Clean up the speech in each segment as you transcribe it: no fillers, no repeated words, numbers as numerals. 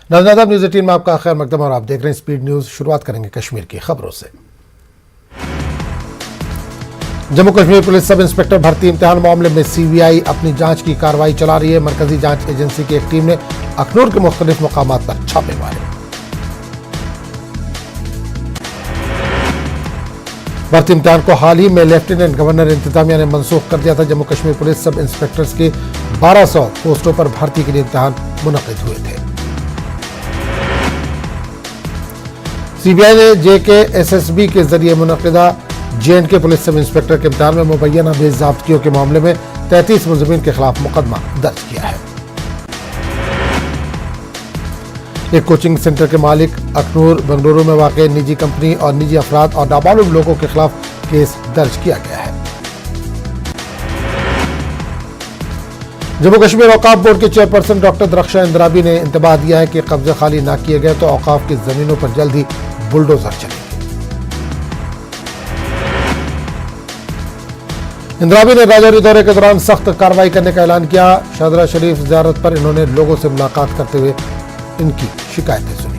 नाज़रीन, न्यूज़ 18 में आपका खैर मकदम और आप देख रहे हैं स्पीड न्यूज़। शुरुआत करेंगे कश्मीर की खबरों से। Jammu Kashmir police sub inspector भर्ती इम्तिहान मामले में सीबीआई अपनी जांच की कार्रवाई चला रही है। मरकजी जांच एजेंसी की एक टीम ने अखनूर के मुख्तलिफ मुकामात पर छापे मारे। भर्ती इम्तिहान को हाल ही में लेफ्टिनेंट गवर्नर इंतजामिया ने मनसूख कर दिया था। जम्मू कश्मीर पुलिस सब इंस्पेक्टर्स की 1200 पोस्टों पर भर्ती के लिए इम्तिहान मुनक्किद हुए थे। सीबीआई ने JKSSB के जरिए मुनक्किदा J&K पुलिस सब इंस्पेक्टर के इम्तिहान में मुबैना बेज़ाब्तियों के मामले में 33 मुलज़िमीन के खिलाफ मुकदमा दर्ज किया है। एक कोचिंग सेंटर के मालिक, अखनूर बेंगलुरु में वाक़ निजी कंपनी और निजी अफराद और नाबालिग लोगों के खिलाफ केस दर्ज किया गया है। जम्मू कश्मीर औकाफ बोर्ड के चेयरपर्सन डॉक्टर दरख्शां इंद्राबी ने इंतबाह दिया है कि कब्जे खाली न किए गए तो औकाफ की जमीनों पर जल्द ही बुलडोजर चलेंगे। इंद्राबी ने राजौरी दौरे के दौरान सख्त कार्रवाई करने का ऐलान किया। शाहदरा शरीफ ज़ियारत पर इन्होंने लोगों से मुलाकात करते हुए इनकी शिकायतें सुनी।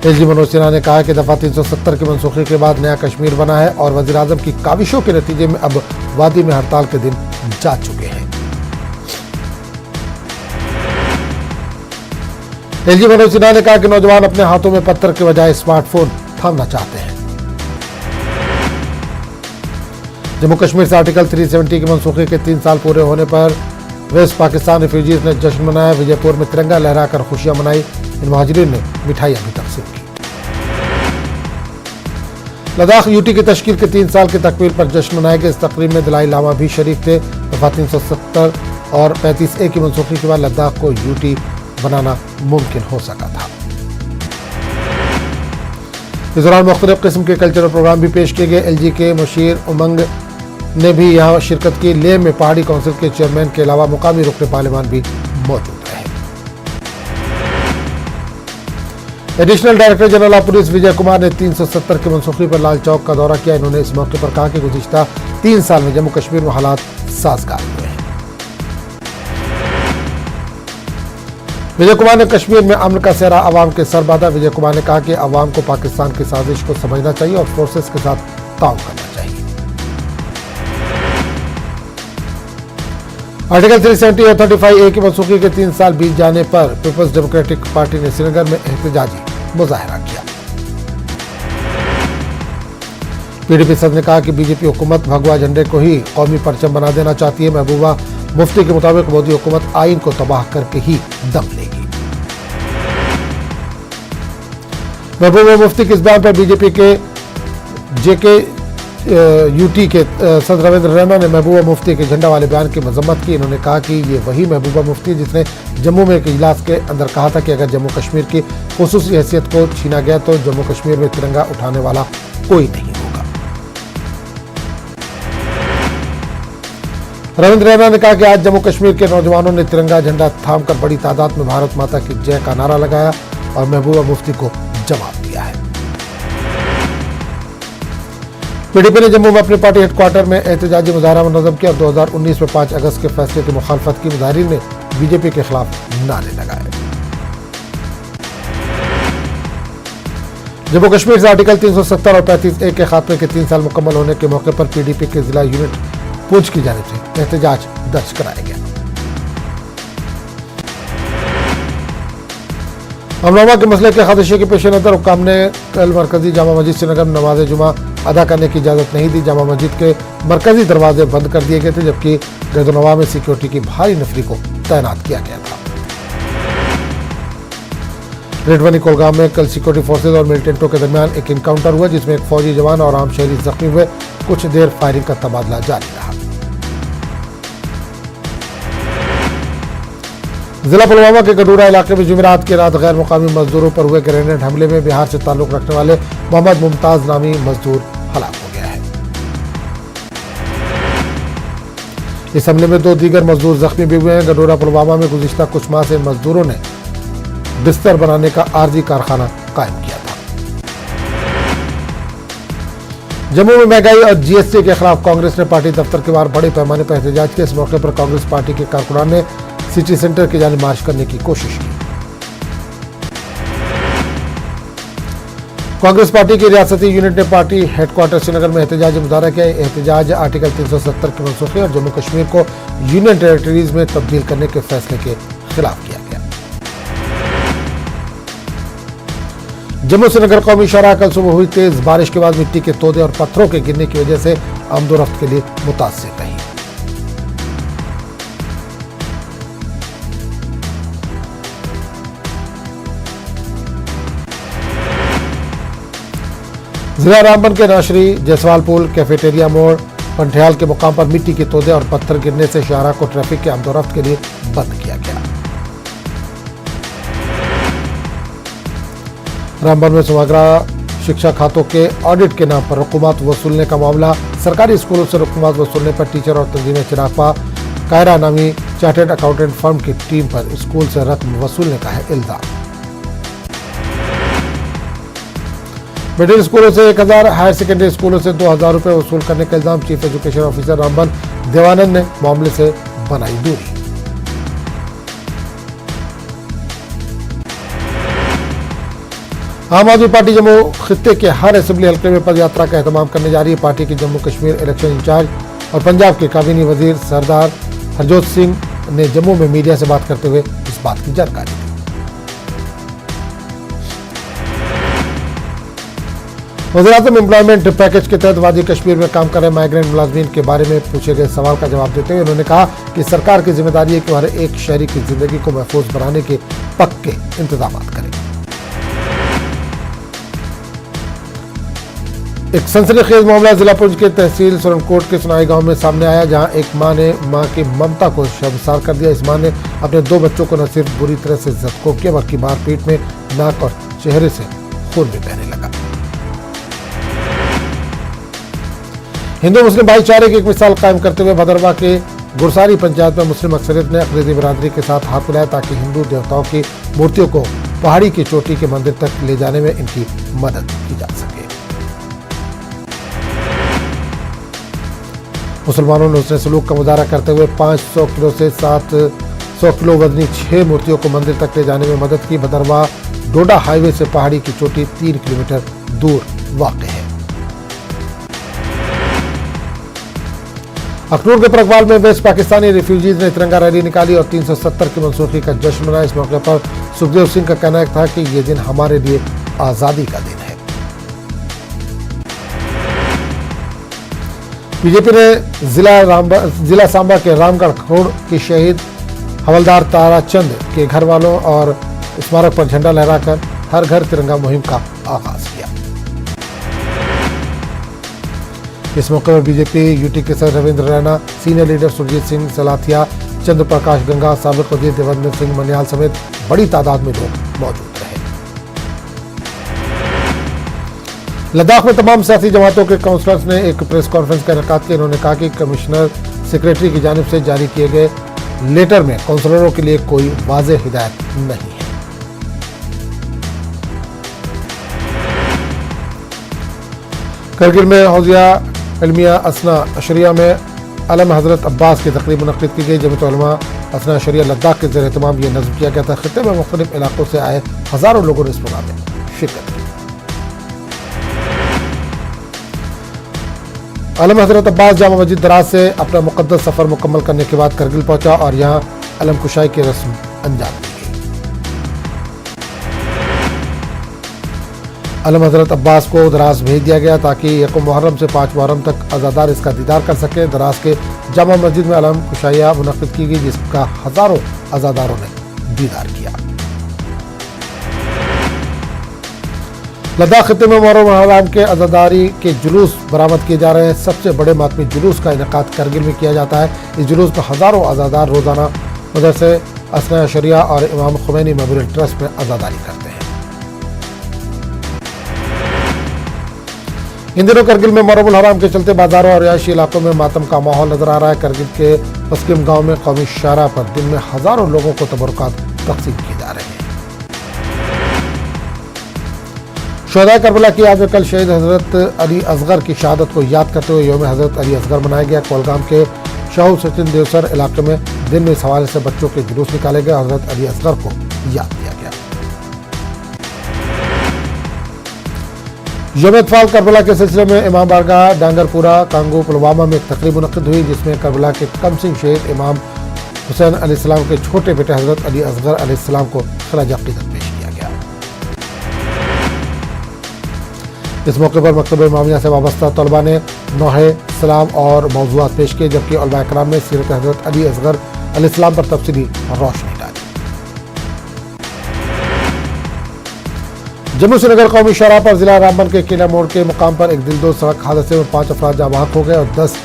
एलजी मनोज सिन्हा ने कहा कि दफा 370 की मनसूखी के बाद नया कश्मीर बना है और वजीर आजम की काविशों के नतीजे में अब वादी में हड़ताल के दिन जा चुके हैं। एलजी मनोज सिन्हा ने कहा कि नौजवान अपने हाथों में पत्थर के बजाय स्मार्टफोन थामना चाहते हैं। जम्मू कश्मीर से आर्टिकल 370 की मनसूखी के 3 साल पूरे होने पर वेस्ट पाकिस्तान रिफ्यूजीज ने जश्न मनाया। विजयपुर में तिरंगा लहराकर खुशियां मनाई। इन मुहाजिरीन ने मिठाइयां भी तकसीम की। लद्दाख यूटी की तश्कील के 3 साल की तकमील पर जश्न मनाए गए। इस तकरीब में दलाई लामा भी शरीक थे। दफा 370 और 35A की मनसूखी के बाद लद्दाख को यूटी बनाना मुमकिन हो सका था। इस दौरान मुख्तलिफ किस्म के कल्चरल प्रोग्राम भी पेश किए गए। LG के मुशीर उमंग ने भी यहाँ शिरकत की। लेह में पहाड़ी काउंसिल के चेयरमैन के अलावा मुकामी रुकन पार्लियामान भी मौजूद रहे। Additional director general of police Vijay Kumar ने 370 की मनसूखी पर लाल चौक का दौरा किया। इन्होंने इस मौके पर कहा कि गुज़िश्ता 3 साल में जम्मू कश्मीर में हालात साजगार हुए हैं। विजय कुमार ने कश्मीर में अमन का सेहरा अवाम के सर बांधा। विजय कुमार ने कहा कि अवाम को पाकिस्तान की साजिश को समझना चाहिए और फोर्सेस के साथ ताउन करना चाहिए। आर्टिकल 370 और 35A की मनसूखी के 3 साल बीत जाने पर पीपल्स डेमोक्रेटिक पार्टी ने श्रीनगर में एहतजाजी मुजाहरा किया। PDP सदर ने कहा कि बीजेपी हुकूमत भगवा झंडे को ही कौमी परचम बना देना चाहती है। महबूबा मुफ्ती के मुताबिक मोदी हुकूमत आइन को तबाह करके ही दम लेगी। महबूबा मुफ्ती के इस बयान पर बीजेपी के JKUT के सदर रविंद्र रैना ने महबूबा मुफ्ती के झंडा वाले बयान की मजम्मत की। इन्होंने कहा कि ये वही महबूबा मुफ्ती जिसने जम्मू में एक इजलास के अंदर कहा था कि अगर जम्मू कश्मीर की खुसूसी हैसियत को छीना गया तो जम्मू कश्मीर में तिरंगा उठाने वाला कोई नहीं होगा। रविंद्र रैना ने कहा कि आज जम्मू कश्मीर के नौजवानों ने तिरंगा झंडा थामकर बड़ी तादाद में भारत माता की जय का नारा लगाया और महबूबा मुफ्ती को जवाब दिया है। PDP ने जम्मू में अपनी पार्टी हेडक्वार्टर में एहतजाजी मुजाहरा मुनज़्ज़म किया। 2019 में 5 अगस्त के फैसले की मुखालफत की। मुजाहिरीन ने बीजेपी के खिलाफ नारे लगाए। जम्मू कश्मीर से आर्टिकल 370 और 35A के खात्मे के 3 साल मुकम्मल होने के मौके पर PDP के जिला यूनिट पुंछ की जानिब से एहतजाज दर्ज कराया गया। अमनवा के मसले के खदशे के पेश नज़र हुक्काम ने कल मरकजी जामा मस्जिद श्रीनगर में नमाज जुमा अदा करने की इजाज़त नहीं दी। जामा मस्जिद के मरकजी दरवाजे बंद कर दिए गए थे, जबकि गर्दनवा में सिक्योरिटी की भारी नफरी को तैनात किया गया था। रेडवनी कोलगाम में कल सिक्योरिटी फोर्सेज और मिलिटेंटों के दरमियान एक इनकाउंटर हुआ, जिसमें एक फौजी जवान और आम शहरी जख्मी हुए। कुछ देर फायरिंग का तबादला जारी रहा। जिला पुलवामा के गडूरा इलाके में जुमेरात की रात गैर मुकामी मजदूरों पर हुए ग्रेनेड हमले में बिहार से ताल्लुक रखने वाले मोहम्मद मुमताज नामी मजदूर हलाक हो गया है। इस हमले में 2 दीगर मजदूर जख्मी भी हुए हैं। गडूरा पुलवामा में गुज़िश्ता कुछ माह से मजदूरों ने बिस्तर बनाने का आर्जी कारखाना कायम किया था। जम्मू में महंगाई और GST के खिलाफ कांग्रेस ने पार्टी दफ्तर के बाहर बड़े पैमाने पर एहतजाज किया। इस मौके पर कांग्रेस पार्टी के कारकुनान ने सिटी सेंटर की जानिब मार्च करने की कोशिश की। कांग्रेस पार्टी की रियासती यूनिट ने पार्टी हेडक्वार्टर श्रीनगर में एहतजाजी मुजाहरा किया। एहतजाज आर्टिकल 370 की मनसूखी और जम्मू कश्मीर को यूनियन टेरिटरीज में तब्दील करने के फैसले के खिलाफ किया गया। जम्मू श्रीनगर कौमी शाहराह कल सुबह हुई तेज बारिश के बाद मिट्टी के तोदे और पत्थरों के गिरने की वजह से आमदोरफ्त के लिए मुतासिर रही। जिला रामबन के नाशरी, जयसवाल पुल, कैफेटेरिया मोड़, पंठियाल के मुकाम पर मिट्टी के तोदे और पत्थर गिरने से शाहराह को ट्रैफिक के आमदोरफ्त के लिए बंद किया गया। रामबन में समग्र शिक्षा खातों के ऑडिट के नाम पर रकूमत वसूलने का मामला। सरकारी स्कूलों से रकूमत वसूलने पर टीचर और तंजीमें चिरागपा। कायरा नामी चार्टर्ड अकाउंटेंट फर्म की टीम पर स्कूल से रकम वसूलने का है इल्जाम। मिडिल स्कूलों से 1000, हायर सेकेंडरी स्कूलों से 2000 रुपए वसूल करने का इल्जाम। Chief education officer Ramban Devanand ने मामले से बनाई दूरी। आम आदमी पार्टी जम्मू खित्ते के हर असेंबली हल्के में पदयात्रा का एहतमाम करने जा रही है। पार्टी के जम्मू कश्मीर इलेक्शन इंचार्ज और पंजाब के काबीना वजीर सरदार हरजोत सिंह ने जम्मू में मीडिया से बात करते हुए इस बात की जानकारी दी। वज़ीर-ए-आज़म एम्प्लॉयमेंट पैकेज के तहत वादी कश्मीर में काम कर रहे माइग्रेंट मुलाजमीन के बारे में पूछे गए सवाल का जवाब देते हुए उन्होंने कहा कि सरकार की जिम्मेदारी है कि हर एक शहरी की जिंदगी को महफूज बनाने के पक्के इंतजाम करें। एक सनसनीखेज मामला जिला पुंछ के तहसील सुरनकोट के सुनाई गांव में सामने आया, जहां एक मां ने मां की ममता को शर्मसार कर दिया। इस मां ने अपने 2 बच्चों को न सिर्फ बुरी तरह से जख्म किया बल्कि मारपीट में नाक और चेहरे से खून भी बहने लगा। हिंदू मुस्लिम भाईचारे की एक मिसाल कायम करते हुए भदरवा के गुरसारी पंचायत में मुस्लिम अक्सरियत ने अकलीती बिरादरी के साथ हाथ मिलाया ताकि हिंदू देवताओं की मूर्तियों को पहाड़ी की चोटी के मंदिर तक ले जाने में इनकी मदद की जा सके। मुसलमानों ने उसने सलूक का मुजाहरा करते हुए 500 किलो से 700 किलो वजनी 6 मूर्तियों को मंदिर तक ले जाने में मदद की। भदरवा डोडा हाईवे से पहाड़ी की चोटी 3 किलोमीटर दूर वाक़ है। अखनूर के प्रगवाल में वेस्ट पाकिस्तानी रिफ्यूजीज ने तिरंगा रैली निकाली और 370 की मंसूखी का जश्न मनाया। इस मौके पर सुखदेव सिंह का कहना था कि ये दिन हमारे लिए आजादी का दिन है। बीजेपी ने जिला सांबा के रामगढ़ खोड़ के शहीद हवलदार ताराचंद के घर वालों और स्मारक पर झंडा लहराकर हर घर तिरंगा मुहिम का आगाज किया। इस मौके पर बीजेपी यूटी के सर रविंद्र रैना, सीनियर लीडर सुरजीत सिंह सलाथिया, चंद्र प्रकाश गंगा, साबिक वजीर देवेंद्र सिंह मनियाल समेत बड़ी तादाद में लोग मौजूद रहे। लद्दाख में तमाम सियासी जमातों के काउंसलर्स ने एक प्रेस कॉन्फ्रेंस का इनेकाद किया। इन्होंने कहा कि कमिश्नर सेक्रेटरी की जानिब से जारी किए गए लेटर में काउंसलरों के लिए कोई वाज़ेह हिदायत नहीं है। करगिल में हौजिया इल्मिया असना अशरिया में अलम हजरत अब्बास की तकरीब मुनक़्क़िद की गई। जमीयत उलमा असना अशरिया लद्दाख के ज़ेर एहतमाम ये नज़्म किया गया था। खित्ते में मुख्तलिफ इलाकों से आए हज़ारों लोगों ने इस प्रोग्राम में शिरकत की। अलम हजरत अब्बास जामा मस्जिद दराज से अपना मुक़द्दस सफ़र मुकम्मल करने के बाद करगिल पहुंचा और यहाँ अलम कुशाई की रस्म अंजाम दी गई। अलम हजरत अब्बास को दराज भेज दिया गया ताकि 1 मुहर्रम से 5 मुहर्रम तक अज़ादार इसका दीदार कर सके। दराज के जामा मस्जिद में अलम कुशाइया मुनक़्क़िद की गई जिसका हज़ारों अज़ादारों ने दीदार किया। लद्दाख खित्ते में मुहर्रम हराम के अज़ादारी के जुलूस बरामद किए जा रहे हैं। सबसे बड़े मातमी जुलूस का इनेकाद करगिल में किया जाता है। इस जुलूस में हज़ारों अज़ादार रोज़ाना मदरसे असना अशरिया और इमाम खुमैनी मेमोरियल ट्रस्ट में अज़ादारी करते हैं। इन दिनों करगिल में मुहर्रम हराम के चलते बाजारों और रिहायशी इलाकों में मातम का माहौल नजर आ रहा है। करगिल के पस्किम गांव में कौमी शाहराह पर दिन में हज़ारों लोगों को तबरुकात तक़सीम किए जा रहे हैं। शोहदाए करबला की याद में कल शहीद हजरत अली असगर की शहादत को याद करते हुए यौम हजरत अली असगर मनाया गया। कोलगाम के शाहू सचिन देवसर इलाके में दिन में इस हवाले से बच्चों के जुलूस निकाले गए और हजरत अली असगर को याद किया गया। यौम इत्फाक करबला के सिलसिले में इमाम बारगाह डांगरपुरा कांगो पुलवामा में एक तकरीब मुनक्किद हुई, जिसमें करबला के कम सिंह शहीद इमाम हुसैन अलैहिस्सलाम के छोटे बेटे हजरत अली असगर अलैहिस्सलाम को खराज अक़ीदत पेश किया गया। इस मौके पर मकतब इमामिया से वाबस्ता तलबा ने नौहे सलाम और मौज़ूआत पेश किए, जबकि उलमा इकराम ने सीरत हजरत अली असगर अलैहिस्सलाम पर तफसीली रोशनी डाली। जम्मू श्रीनगर कौमी शाहराह पर जिला रामबन के किला मोड़ के मुकाम पर एक दिलदोज सड़क हादसे में 5 अफराद जाँ बहक हो गए और 10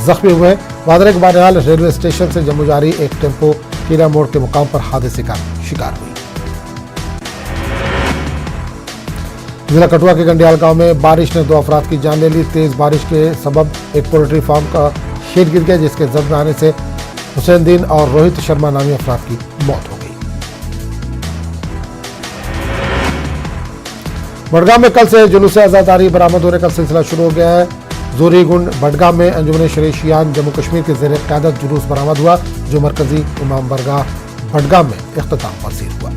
जख्मी हुए हैं। वादरक बानिहाल रेलवे स्टेशन से जम्मू जारी एक टेम्पो किला मोड़ के मुकाम पर हादसे का शिकार हुई। जिला कठुआ के गंडियाल गांव में बारिश ने 2 अफराद की जान ले ली। तेज बारिश के सबब एक पोल्ट्री फार्म का शेड गिर गया, जिसके जद में आने से हुसैन दीन और रोहित शर्मा नामी अफराद की मौत हो गई। बडगाम में कल से जुलूस आज़ादारी बरामद होने का सिलसिला शुरू हो गया है। जोरीगुंड बडगाम में अंजुमन शरीशियान जम्मू कश्मीर के ज़ेर क़यादत जुलूस बरामद हुआ, जो मरकजी इमाम बारगाह बडगाम में इख्तिताम पसीर हुआ।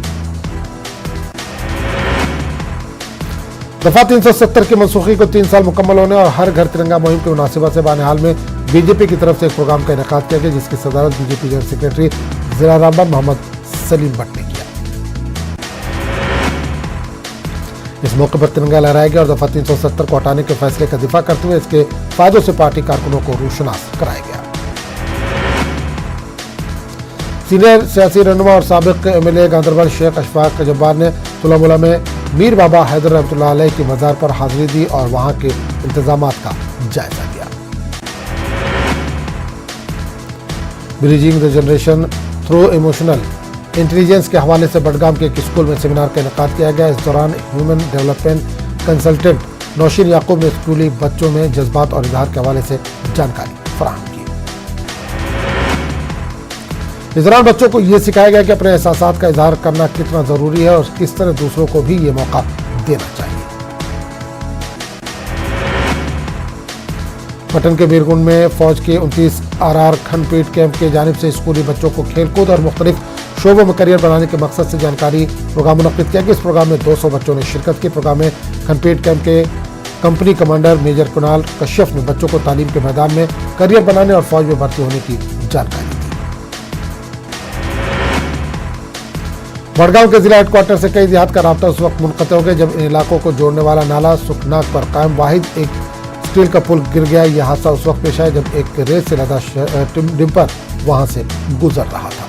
दफा 370 की मनसूखी को 3 साल मुकम्मल होने और हर घर तिरंगा मुहिम की मुनासिबत से बानिहाल में बीजेपी की तरफ से एक प्रोग्राम का इनेकाद किया गया, जिसकी सदारत बीजेपी जनरल सेक्रेटरी जिला रामबन मोहम्मद सलीम भट्ट ने किया। इस मौके पर तिरंगा लहराया गया और दफा 370 को हटाने के फैसले का दिफा करते हुए इसके फायदों से पार्टी कारकुनों को रूशनास कराया गया। सीनियर सियासी रहनुमा और साबिक एमएलए गांधरबल शेख अशफाक जब्बार ने तुलामुला में मीर बाबा हैदर रहमतुल्लाह अलैह की मज़ार पर हाजिरी दी और वहां के इंतजामात का जायजा लिया। Bridging the generation through emotional intelligence के हवाले से बडगाम के एक स्कूल में सेमिनार का इनेकाद किया गया। इस दौरान ह्यूमन डेवलपमेंट कंसल्टेंट नौशीन याकूब ने स्कूली बच्चों में जज्बात और इजहार के हवाले से जानकारी फराहम की। इस दौरान बच्चों को यह सिखाया गया कि अपने एहसासात का इजहार करना कितना जरूरी है और किस तरह दूसरों को भी ये मौका देना चाहिए। पटन के बीरगुंड में फौज के 29 RR खंडपीठ कैंप के जानिब से स्कूली बच्चों को खेलकूद और मुख्तलिफ शोबों में करियर बनाने के मकसद से जानकारी प्रोग्राम मुनक्किद किया गया। इस प्रोग्राम में 200 बच्चों ने शिरकत की। प्रोग्राम में खंडपीठ कैंप के company commander major Kunal Kashyap ने बच्चों को तालीम के मैदान में करियर बनाने और फौज में भर्ती होने की जानकारी दी। बडगाम के जिला हेडक्वार्टर से कई देहात का राब्ता उस वक्त मुनक़ते हो गया जब इन इलाकों को जोड़ने वाला नाला सुखनाक पर कायम वाहिद एक स्टील का पुल गिर गया। यह हादसा उस वक्त पेश आया जब एक रेत से लदा डिंपर वहां से गुजर रहा था।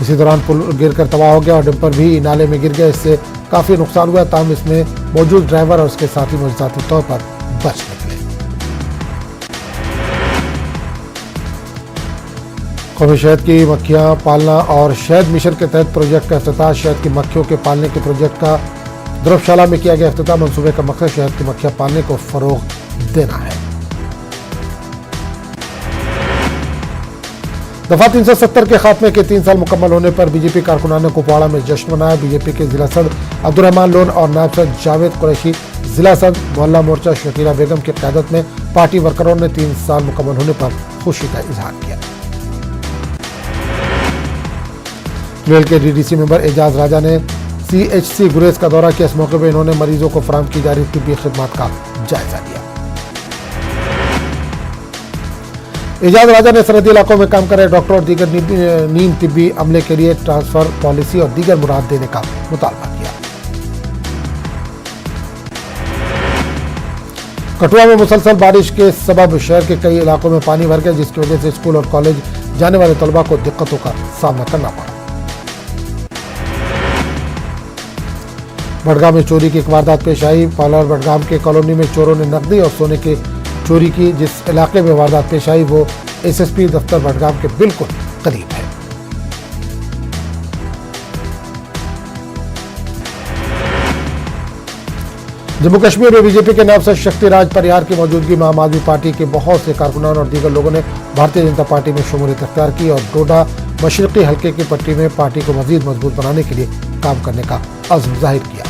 इसी दौरान पुल गिरकर तबाह हो गया और डिंपर भी नाले में गिर गया। इससे काफी नुकसान हुआ, ताहम इसमें मौजूद ड्राइवर और उसके साथी मुआवजाती तौर पर बच निकले। कौमी शहद की मक्खियां पालना और शहद मिशन के तहत प्रोजेक्ट का इफ्तिताह। शहद की मक्खियों के पालने के प्रोजेक्ट का धर्मशाला में किया गया इफ्तिताह। मंसूबे का मकसद शहद की मक्खियां पालने को फरोग देना है। दफा 370 के खात्मे के 3 साल मुकम्मल होने पर बीजेपी कारकुनान ने कुपवाड़ा में जश्न मनाया। बीजेपी के जिला सदर अब्दुर्रहमान लोन और नायब सदर जावेद कुरैशी, जिला सदर मोहल्ला मोर्चा शकीला बेगम की क़यादत में पार्टी वर्करों ने 3 साल मुकम्मल होने पर खुशी का इजहार किया। ट्रेल के डीडीसी मेंबर एजाज राजा ने CHC गुरेज का दौरा किया। इस मौके पर इन्होंने मरीजों को फराहम की जा रही तिब्बी खिदमत का जायजा लिया। एजाज राजा ने सरहदी इलाकों में काम कर रहे डॉक्टर और दीगर नीम तिब्बी अमले के लिए ट्रांसफर पॉलिसी और दीगर मुराद देने का मुतालबा किया। कठुआ में मुसलसल बारिश के सबब शहर के कई इलाकों में पानी भर गया, जिसकी वजह से स्कूल और कॉलेज जाने वाले तलबा को दिक्कतों का सामना करना पड़ा। बडगाम में चोरी की एक वारदात पेश आई। पालर बडगाम के कॉलोनी में चोरों ने नकदी और सोने की चोरी की। जिस इलाके में वारदात पेश आई वो SSP दफ्तर बडगाम के बिल्कुल करीब है। जम्मू कश्मीर में बीजेपी के नायब सदर शक्तिराज परिहार की मौजूदगी में आम आदमी पार्टी के बहुत से कारकुनान और दीगर लोगों ने भारतीय जनता पार्टी में शमूलियत अख्तियार की और डोडा मशरिकी हल्के की पट्टी में पार्टी को मजीद मजबूत बनाने के लिए काम करने का अज़्म जाहिर किया।